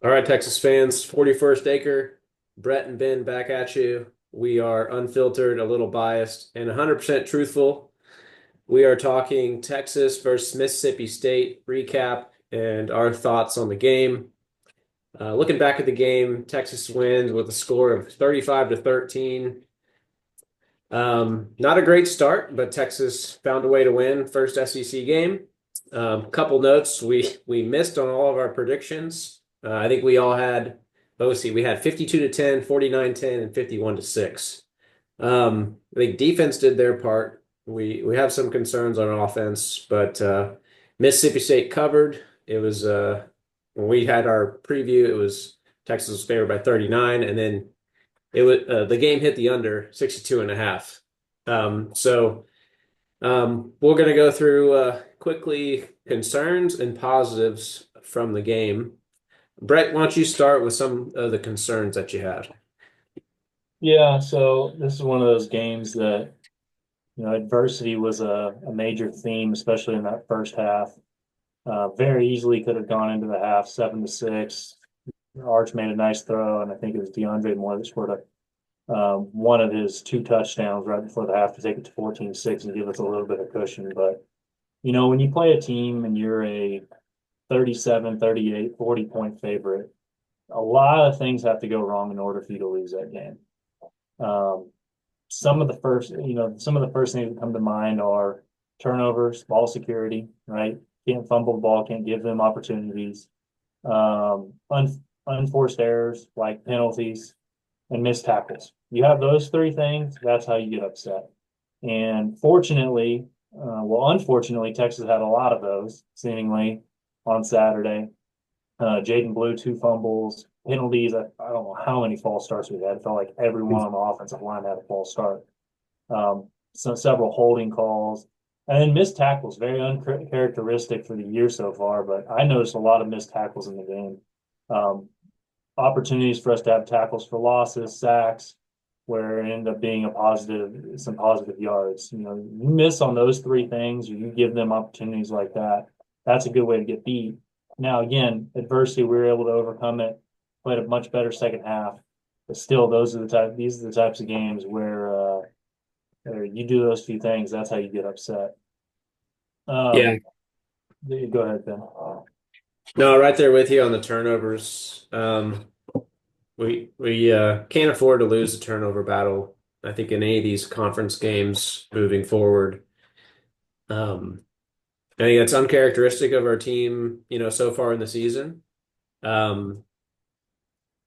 All right, Texas fans, 41st Acre, Brett and Ben back at you. We are unfiltered, a little biased, and 100% truthful. We are talking Texas versus Mississippi State recap and our thoughts on the game. Looking back at the game, Texas wins with a score of 35 to 13. Not a great start, but Texas found a way to win first SEC game. Couple notes: we missed on all of our predictions. I think we all had. Let's see, we had 52 to 10, 49-10, and 51 to 6. I think defense did their part. We have some concerns on offense, but Mississippi State covered. It was when we had our preview, it was Texas was favored by 39, and then it was the game hit the under 62 and a half. We're going to go through quickly concerns and positives from the game. Brett, why don't you start with some of the concerns that you had? Yeah, so this is one of those games that, adversity was a major theme, especially in that first half. Very easily could have gone into the half 7-6. Arch made a nice throw, and I think it was DeAndre Moore that scored one of his two touchdowns right before the half to take it to 14-6 and give us a little bit of cushion. But, when you play a team and you're a 37, 38, 40 point favorite, a lot of things have to go wrong in order for you to lose that game. Um, some of the first things that come to mind are turnovers, ball security, right? Can't fumble the ball, can't give them opportunities, unforced errors like penalties and missed tackles. You have those three things, that's how you get upset. And unfortunately, Texas had a lot of those seemingly on Saturday. Jaden Blue, two fumbles, penalties. I don't know how many false starts we had. It felt like everyone on the offensive line had a false start. Several holding calls, and then missed tackles. Very uncharacteristic for the year so far, but I noticed a lot of missed tackles in the game. Um, Opportunities for us to have tackles for losses, sacks, where it ended up being some positive yards. You miss on those three things, or you give them opportunities like that. That's a good way to get beat. Now, again, adversity, we were able to overcome it, played a much better second half. But still, these are the types of games where you do those few things. That's how you get upset. Yeah, Um, Go ahead, Ben. no, right there with you on the turnovers. We can't afford to lose the turnover battle. I think in any of these conference games moving forward. Um, I think that's uncharacteristic of our team, so far in the season. Um,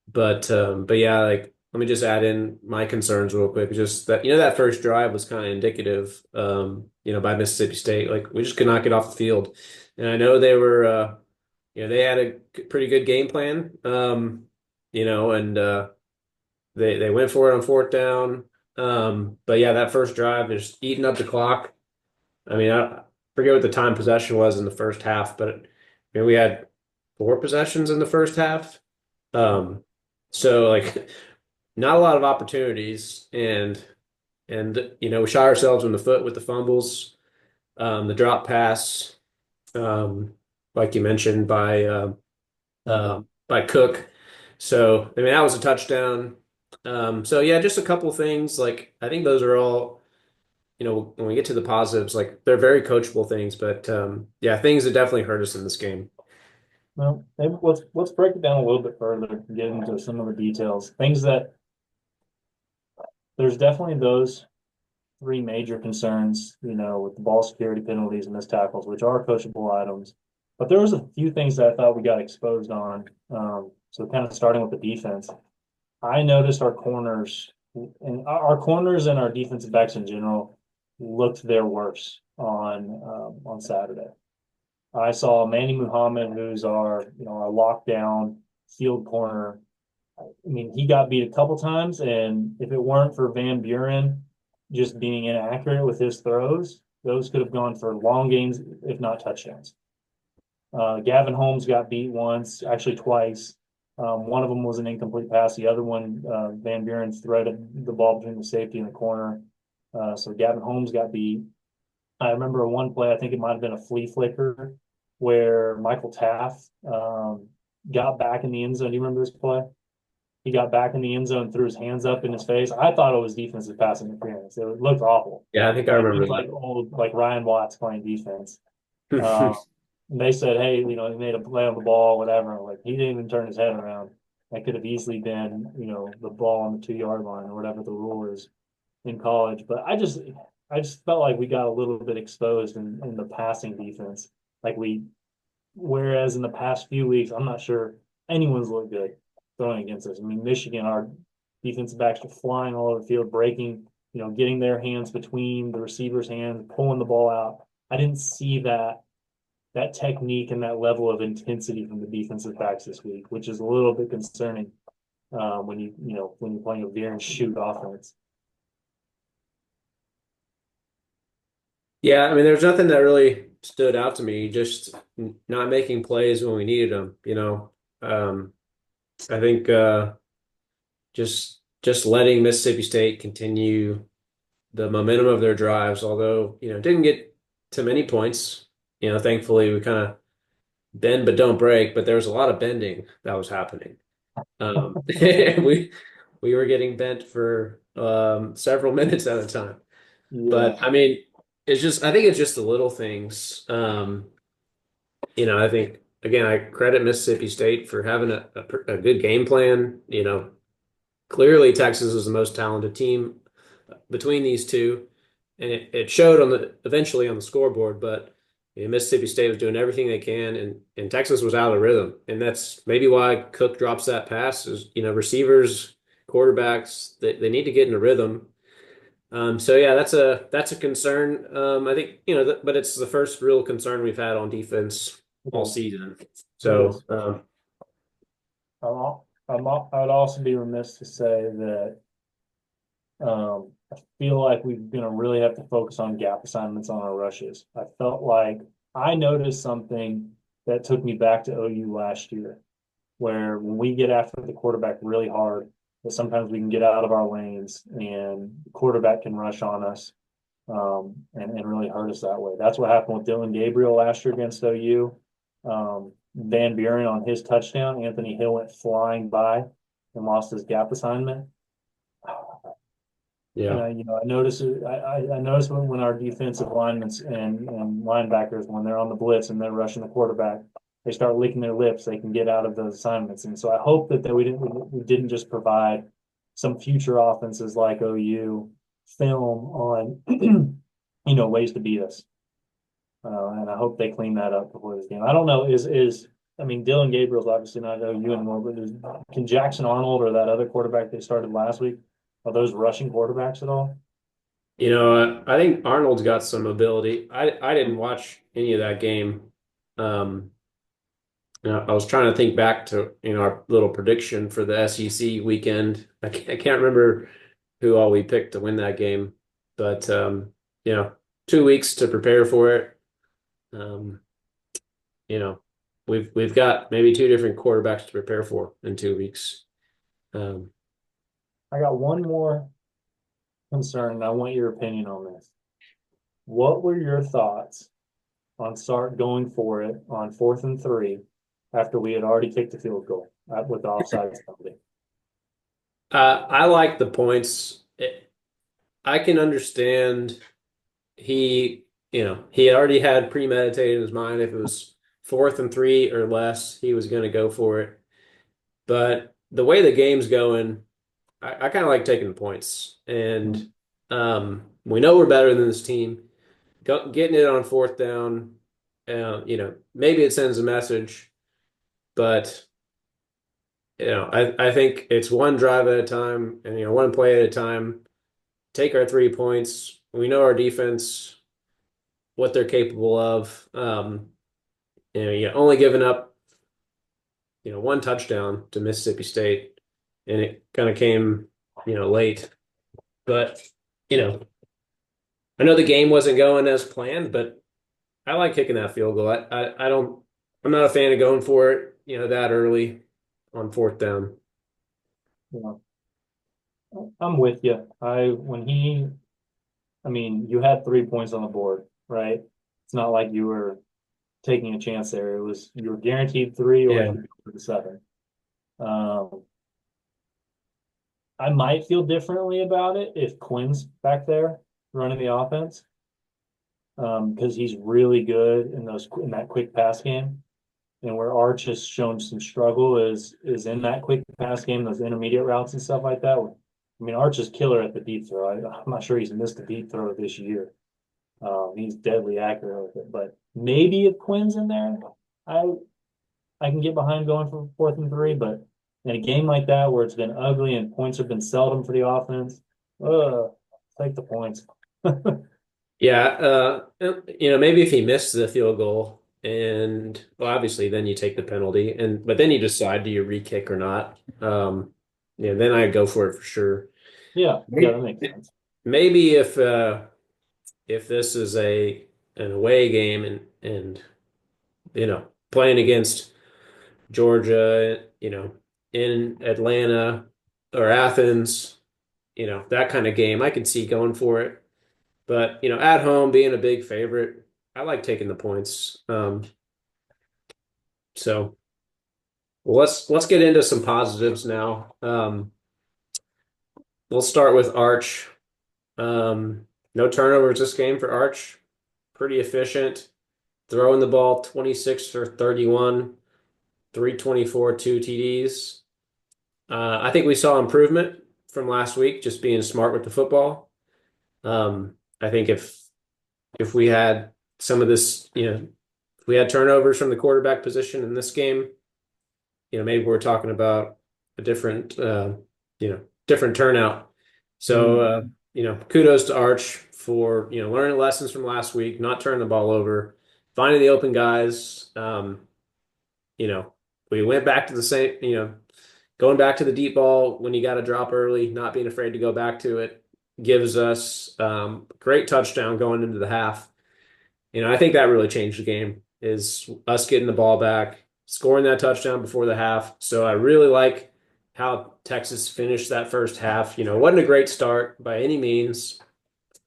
but yeah, like let me just add in my concerns real quick. Just that that first drive was kind of indicative, by Mississippi State. Like we just could not get off the field, and I know they were, they had a pretty good game plan, and they went for it on fourth down. But yeah, that first drive is eating up the clock. I mean, I forget what the time possession was in the first half, but we had four possessions in the first half. Um, so like not a lot of opportunities and we shot ourselves in the foot with the fumbles, the drop pass, like you mentioned by Cook. So I mean that was a touchdown. So yeah, just a couple things. Like I think those are all, when we get to the positives, like they're very coachable things, but yeah, things that definitely hurt us in this game. Well, maybe let's break it down a little bit further and get into some of the details. Things that there's definitely those three major concerns, with the ball security penalties and missed tackles, which are coachable items. But there was a few things that I thought we got exposed on. So kind of starting with the defense, I noticed our corners and our defensive backs in general looked their worst on Saturday. I saw Manny Muhammad, who's our lockdown field corner. I mean, he got beat a couple times, and if it weren't for Van Buren just being inaccurate with his throws, those could have gone for long gains, if not touchdowns. Gavin Holmes got beat once, actually twice. One of them was an incomplete pass. The other one, Van Buren threaded the ball between the safety and the corner. So Gavin Holmes got beat. I remember one play, I think it might have been a flea flicker, where Michael Taft got back in the end zone. Do you remember this play? He got back in the end zone, threw his hands up in his face. I thought it was defensive pass interference. It looked awful. Yeah, I think I Like he remember was like old, like Ryan Watts playing defense. that. And they said, hey, he made a play on the ball, whatever. Like he didn't even turn his head around. That could have easily been, the ball on the 2 yard line or whatever the rule is in college. But I just felt like we got a little bit exposed in the passing defense. Whereas in the past few weeks, I'm not sure anyone's looked good throwing against us. I mean, Michigan, our defensive backs are flying all over the field, breaking, getting their hands between the receiver's hands, pulling the ball out. I didn't see that technique and that level of intensity from the defensive backs this week, which is a little bit concerning when you're playing a veer and shoot offense. Yeah, I mean, there's nothing that really stood out to me, just not making plays when we needed them, you know. I think just letting Mississippi State continue the momentum of their drives, although, didn't get to many points. Thankfully we kind of bend but don't break, but there was a lot of bending that was happening. We were getting bent for several minutes at a time. Yeah. But I mean, I think it's just the little things. I think again, I credit Mississippi State for having a good game plan. Clearly Texas is the most talented team between these two, and it showed eventually on the scoreboard. But Mississippi State was doing everything they can, and Texas was out of rhythm, and that's maybe why Cook drops that pass. Is receivers, quarterbacks, they need to get in a rhythm. So yeah, that's a concern. I think but it's the first real concern we've had on defense It all is. season. It So is. I'd also be remiss to say that I feel like we're going to really have to focus on gap assignments on our rushes. I felt like I noticed something that took me back to OU last year, where when we get after the quarterback really hard, that sometimes we can get out of our lanes and the quarterback can rush on us and really hurt us that way. That's what happened with Dylan Gabriel last year against OU. Van Buren on his touchdown, Anthony Hill went flying by and lost his gap assignment. And yeah, I notice I notice when our defensive linemen and linebackers, when they're on the blitz and they're rushing the quarterback, they start licking their lips. They can get out of those assignments. And so I hope that we didn't just provide some future offenses like OU film on ways to beat us. And I hope they clean that up before this game. I don't know. I mean, Dylan Gabriel's obviously not OU anymore, but can Jackson Arnold or that other quarterback they started last week, are those rushing quarterbacks at all? I think Arnold's got some ability. I didn't watch any of that game. Um, I was trying to think back to our little prediction for the SEC weekend. I can't remember who all we picked to win that game, but 2 weeks to prepare for it. Um, you know, we've got maybe two different quarterbacks to prepare for in 2 weeks. Um, I got one more concern, and I want your opinion on this. What were your thoughts on start going for it on 4th and 3 after we had already kicked the field goal with the offsides penalty? I like the points. I can understand he had already had premeditated in his mind if it was 4th and 3 or less, he was going to go for it. But the way the game's going, I kind of like taking the points. And Mm. we know we're better than this team. Getting it on fourth down, maybe it sends a message, but I think it's one drive at a time and one play at a time. Take our 3 points. We know our defense, what they're capable of. You only giving up one touchdown to Mississippi State, and it kind of came late. But you know I know the game wasn't going as planned, but I like kicking that field goal. I don't. I'm not a fan of going for it, that early on fourth down. You know, I'm with you. I mean, you had 3 points on the board, right? It's not like you were taking a chance there. You were guaranteed three or Yeah. you could go for the 7. Um, I might feel differently about it if Quinn's back there running the offense, because he's really good in that quick pass game. And where Arch has shown some struggle is in that quick pass game, those intermediate routes and stuff like that. I mean, Arch is killer at the deep throw. I'm not sure he's missed a deep throw this year. He's deadly accurate with it. But maybe if Quinn's in there, I I can get behind going for 4th and 3. But in a game like that where it's been ugly and points have been seldom for the offense, take the points. Yeah, maybe if he missed the field goal and well, obviously then you take the penalty and but then you decide do you re-kick or not. Then I go for it for sure. Yeah, yeah, that Maybe, makes sense. maybe if this is an away game and playing against Georgia, in Atlanta or Athens, that kind of game, I could see going for it. But, at home being a big favorite, I like taking the points. So well, let's get into some positives now. We'll start with Arch. No turnovers this game for Arch. Pretty efficient. Throwing the ball 26 for 31, 324, 2 TDs. I think we saw improvement from last week, just being smart with the football. I think if we had some of this, if we had turnovers from the quarterback position in this game, maybe we're talking about a different turnout. So, Mm. kudos to Arch for, learning lessons from last week, not turning the ball over, finding the open guys. You know, we went back to the same, going back to the deep ball when you got to drop early, not being afraid to go back to it gives us great touchdown going into the half. I think that really changed the game is us getting the ball back, scoring that touchdown before the half. So I really like how Texas finished that first half. It wasn't a great start by any means,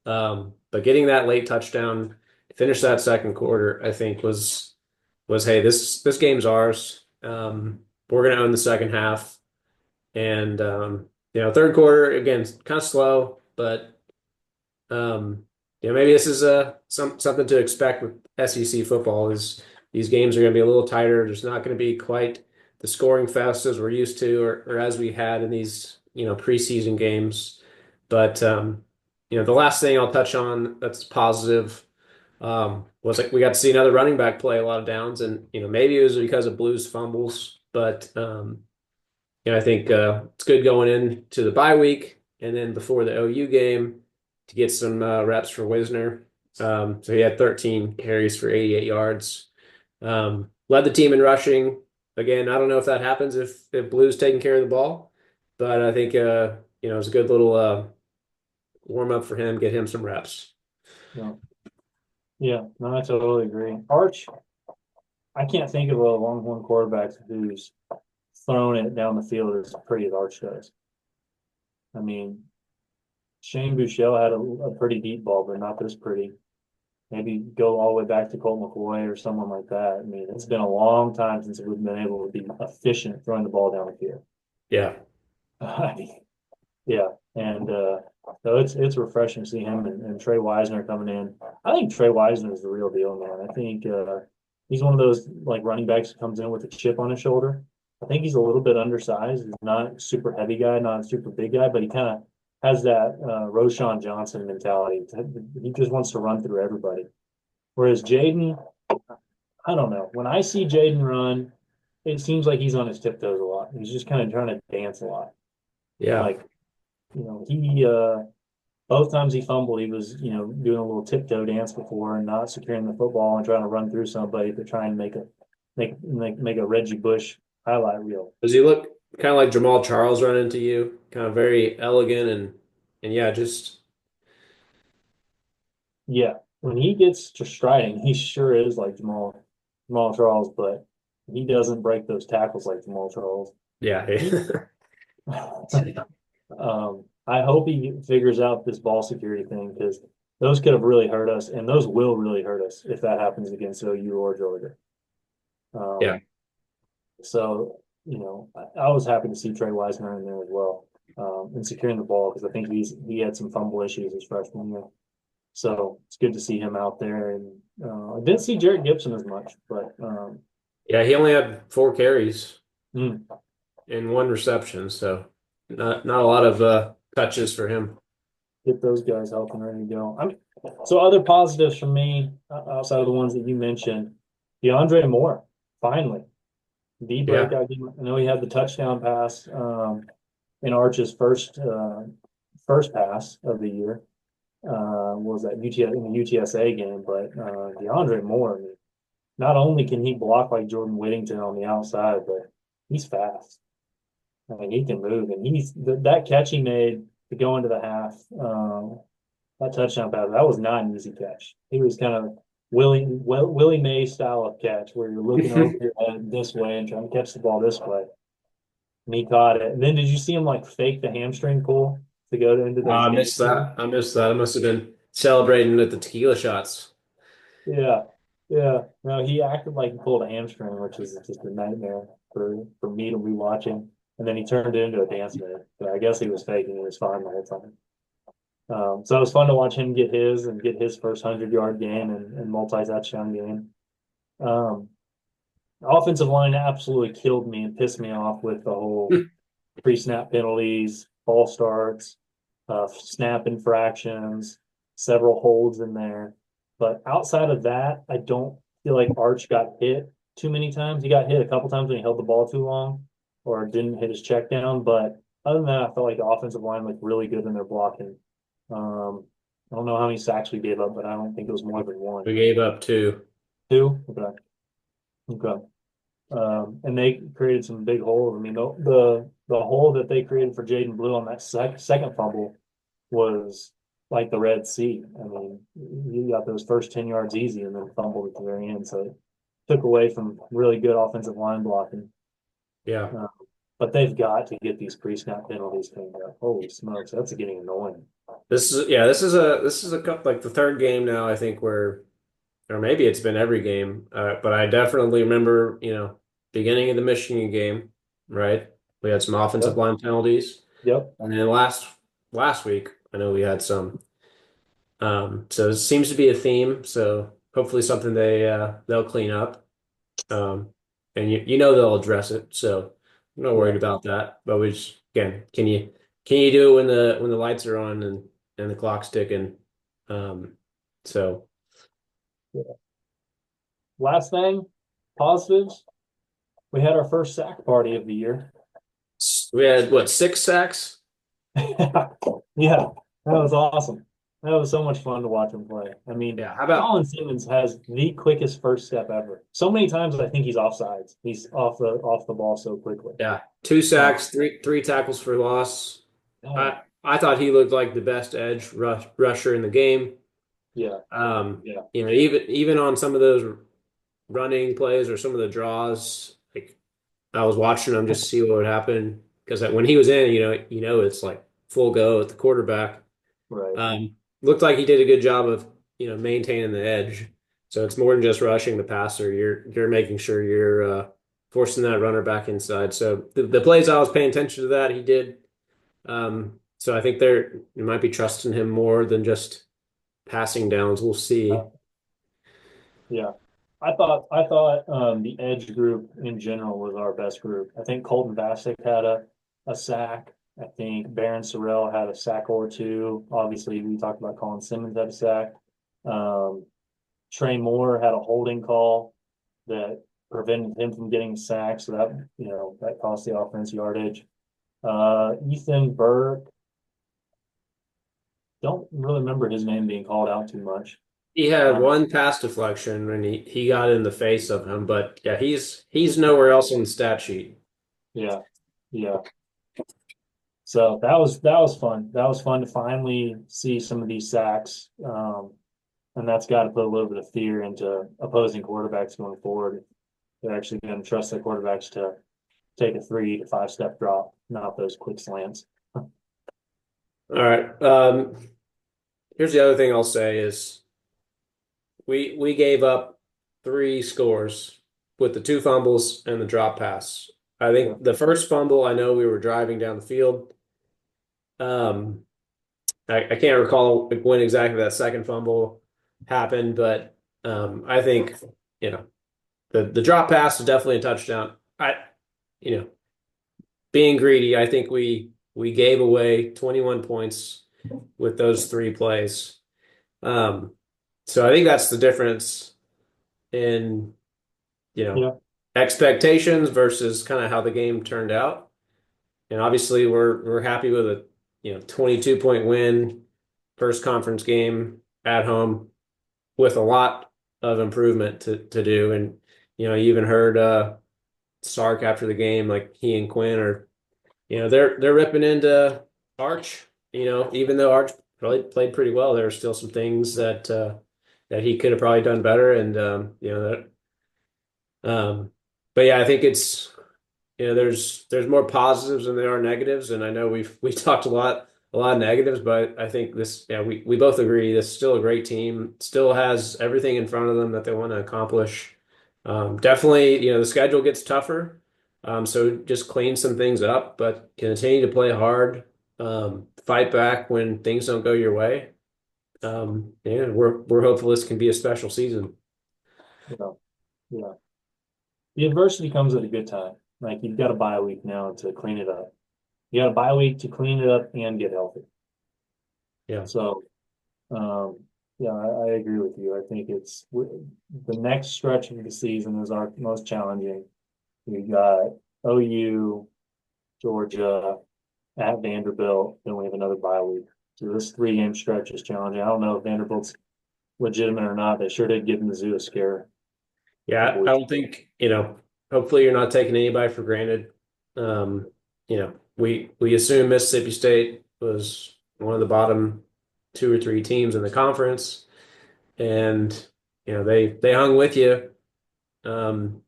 but getting that late touchdown, finish that second quarter, I think was hey, this game's ours. We're gonna own the second half, and third quarter again kind of slow, but maybe this is something to expect with SEC football is these games are going to be a little tighter. There's not going to be quite the scoring fest as we're used to or as we had in these, preseason games. But the last thing I'll touch on that's positive was like we got to see another running back play a lot of downs, and maybe it was because of Blues fumbles, but I think it's good going into the bye week and then before the OU game to get some reps for Wisner. So he had 13 carries for 88 yards. Led the team in rushing. Again, I don't know if that happens if Blue's taking care of the ball, but I think it was a good little warm up for him, get him some reps. Yeah, yeah, no, I totally agree. Arch, I can't think of a Longhorn quarterback who's thrown it down the field as pretty as Arch does. I mean, Shane Buechele had a pretty deep ball, but not this pretty. Maybe go all the way back to Colt McCoy or someone like that. I mean, it's been a long time since we've been able to be efficient throwing the ball down the field. Yeah. I mean, yeah, and so it's refreshing to see him and Trey Wisner coming in. I think Trey Wisner is the real deal, man. I think he's one of those like running backs who comes in with a chip on his shoulder. I think he's a little bit undersized. He's not a super heavy guy, not a super big guy, but he kind of has that Roshan Johnson mentality. He just wants to run through everybody. Whereas Jaden, I don't know. When I see Jaden run, it seems like he's on his tiptoes a lot. He's just kind of trying to dance a lot. Yeah. Like, he both times he fumbled, he was, doing a little tiptoe dance before and not securing the football and trying to run through somebody to try and make a Reggie Bush highlight reel. Does he look kind of like Jamal Charles running to you? Kind of very elegant and yeah, just Yeah, when he gets to striding, he sure is like Jamal Charles, but he doesn't break those tackles like Jamal Charles. yeah. He, I hope he figures out this ball security thing because those could have really hurt us, and those will really hurt us if that happens against OU or Georgia. Yeah. Um, So, I was happy to see Trey Wiseman in there as well, and securing the ball because I think he had some fumble issues his freshman year. So it's good to see him out there. And I didn't see Jared Gibson as much, but Yeah, he only had 4 carries mm, and 1 reception, so not a lot of touches for him. get those guys healthy and ready to go. So other positives from me outside of the ones that you mentioned, DeAndre Moore finally the Yeah. breakout game. I know he had the touchdown pass in Arch's first pass of the year. Was that UTS in the UTSA game? But DeAndre Moore, I mean, not only can he block like Jordan Whittington on the outside, but he's fast. I mean, he can move, and that catch he made to go into the half, that touchdown pass, that was not an easy catch. He was kind of Willie May style of catch, where you're looking over your head this way and trying to catch the ball this way, and he caught it. And then did you see him like fake the hamstring pull to go into the I game missed winner? that. I missed that. I must have been celebrating at the tequila shots. Yeah, yeah. No, he acted like he pulled a hamstring, which is just a nightmare for me to be watching. And then he turned it into a dance move. So I guess he was faking. He was fine the whole time. So it was fun to watch him get his first 100-yard game and multi touchdown game. Um, Offensive line absolutely killed me and pissed me off with the whole pre-snap penalties, false starts, snap infractions, several holds in there. But outside of that, I don't feel like Arch got hit too many times. He got hit a couple times when he held the ball too long or didn't hit his check down. But other than that, I felt like the offensive line looked really good in their blocking. I don't know how many sacks we gave up, but I don't think it was more than one. We gave up 2. Two? Okay. Okay. And they created some big holes. I mean, the hole that they created for Jaden Blue on that second fumble was like the Red Sea. I mean, you got those first 10 yards easy and then fumbled at the very end. So it took away from really good offensive line blocking. Yeah. Uh, but they've got to get these pre-snap penalties cleaned up. Holy smokes, that's getting annoying. This is a like the third game now, I think, where or maybe it's been every game. But I definitely remember, beginning of the Michigan game, right? We had some offensive Yep. line penalties. Yep. And then last week, I know we had some. So it seems to be a theme. So hopefully something they'll clean up. And you know they'll address it. So I'm not worried Yeah. about that. But we just again, can you do it when the lights are on and the clock's ticking? Um, so Yeah. Last thing, positives. We had our first sack party of the year. we had what, 6 sacks? Yeah, that was awesome. That was so much fun to watch him play. I mean, Yeah. How about Colin Simmons has the quickest first step ever. So many times I think he's offsides. He's off the ball so quickly. yeah, two Uh, sacks, three tackles for loss. yeah, I thought he looked like the best edge rusher in the game. yeah, Um, yeah, even on some of those running plays or some of the draws, like I was watching him just to see what would happen because when he was in, it's like full go at the quarterback. right. Looked like he did a good job of maintaining the edge. So it's more than just rushing the passer. You're making sure you're forcing that runner back inside. So the plays I was paying attention to that he did. So I think you might be trusting him more than just passing downs. We'll see. Yeah. I thought the edge group in general was our best group. I think Colton Vasek had a sack. I think Baron Sorrell had a sack or two. Obviously, we talked about Colin Simmons had a sack. Um, Trey Moore had a holding call that prevented him from getting sacked, so that cost the offense yardage. Ethan Burke, don't really remember his name being called out too much. He had Uh, one pass deflection when he got in the face of him, but yeah, he's nowhere else on the stat sheet. yeah, yeah. So that was fun. That was fun to finally see some of these sacks. And that's got to put a little bit of fear into opposing quarterbacks going forward. They're actually going to trust their quarterbacks to take a 3 to 5 step drop, not those quick slants. All right. Here's the other thing I'll say is we gave up 3 scores with the two fumbles and the drop pass. I Yeah. think the first fumble, I know we were driving down the field. Um, I can't recall when exactly that second fumble happened, but I think you know the drop pass is definitely a touchdown. You know, being greedy, I think we gave away 21 points with those three plays. Um, so I think that's the difference in you know Yeah. expectations versus kind of how the game turned out. And obviously, we're happy with a 22-point win, first conference game at home with a lot of improvement to do. And you even heard Sark after the game, like he and Quinn are, they're ripping into Arch. Even though Arch probably played pretty well, there are still some things that he could have probably done better. And but yeah, I think it's there's more positives than there are negatives, and I know we talked a lot of negatives, but I think this yeah we both agree this is still a great team, still has everything in front of them that they want to accomplish. Definitely, the schedule gets tougher, so just clean some things up, but continue to play hard, fight back when things don't go your way. Yeah, we're hopeful this can be a special season. Yeah. Yeah. The adversity comes at a good time. Like you've got a bye week now to clean it up. You got a bye week to clean it up and get healthy. Yeah, So, yeah, I agree with you. I think the next stretch of the season is our most challenging. We got OU, Georgia, at Vanderbilt, then we have another bye week. So this 3-game stretch is challenging. I don't know if Vanderbilt's legitimate or not. They sure did give Mizzou a scare a couple yeah. I weeks don't think hopefully you're not taking anybody for granted. We assume Mississippi State was one of the bottom two or three teams in the conference, and they hung with you. Um,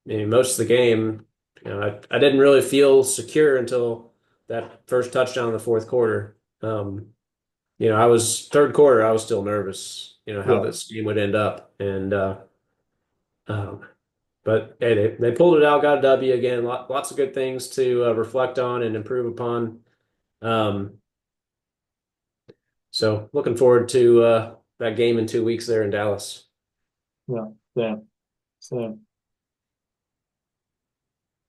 most of the game. I didn't really feel secure until that first touchdown in the fourth quarter. I was third quarter. I was still nervous. How ago. this game would end up, and um, but hey, they pulled it out, got a W again. Lots of good things to reflect on and improve upon. Um, so looking forward to that game in 2 weeks there in Dallas. Yeah, yeah, same.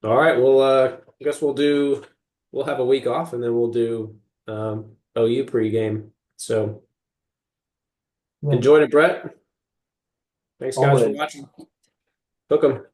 All right, well, I guess we'll have a week off and then we'll do OU pregame. So Yeah, enjoyed it, Brett. Thanks guys for always. watching. Hook 'em.